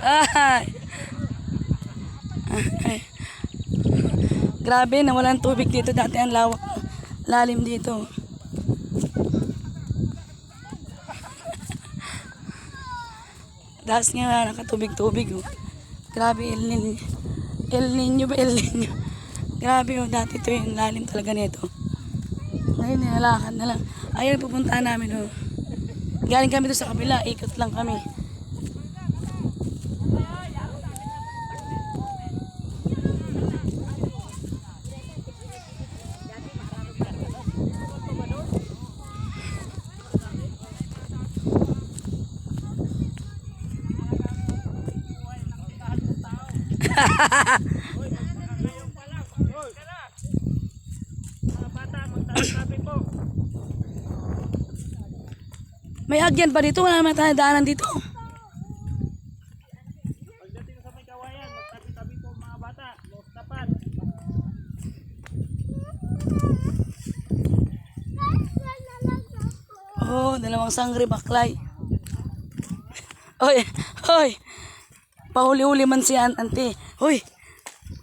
Ay. Ay. Grabe, nawalan tubig dito. Dati ang lawak. Lalim dito. Dahas nga nakatubig-tubig. Oh. Grabe, El Nino. El Nino ba? El Nino. Grabe, oh, dati ito yung lalim talaga nito. Ngayon, nilalakad na lang. Ayun, pupuntahan namin. Oh. Galing kami doon sa kabila. Ikot lang kami. May agyan pa dito, wala naman tayo daanan dito. Pagdating sa may kawayan, magtabi-tabi po mga bata, most tapat. Oh, dalawang sangre baklay. Hoy, hoy. Pahuli-huli man si Auntie. Hoy.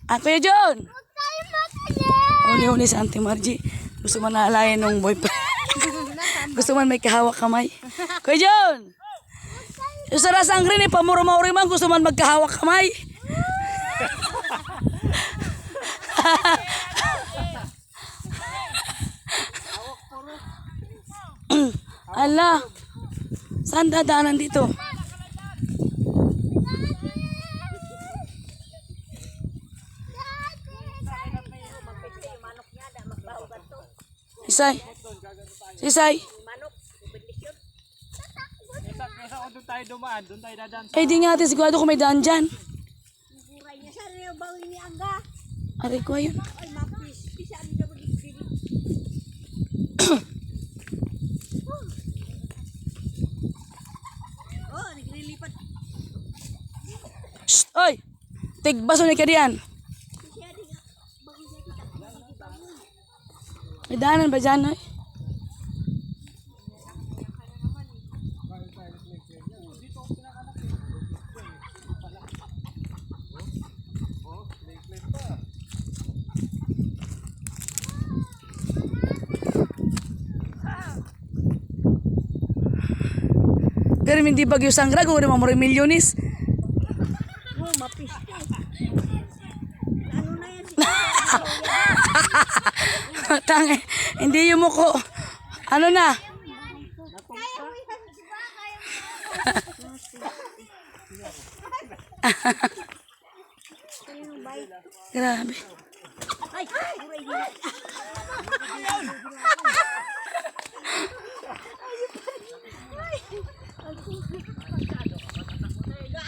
Kuya John. Huli-huli si Auntie Margie. Gusto man naalayan ng boyfriend. Gusto man may kahawak kamay. Kuya John. Yung sa sangre ni pamura-mauri man gusto man magkahawak kamay. Ala. Saan dadaanan dito? Sisay. Sisay. Kesa kung doon tayo dumaan, doon tayo dadaan sa... Eh di nga natin sigurado kung may daan dyan. Buray niya sa rin bawin ni Angga. Aray ko ayun. Ay, mapis. Bisa ni na magiging. Oh, naglilipat. Shh! Oy! Tigbaso ni ka diyan. Siya di nga. Bawin niya kita. Bangun. May daanan ba dyan, oy? Pero hindi bagyo sangra, kung naman mo rin milyonis. Oh, mapis. Ano na yan? Tangi, hindi yung muko. Ano na? Grabe. Ay, buray niya.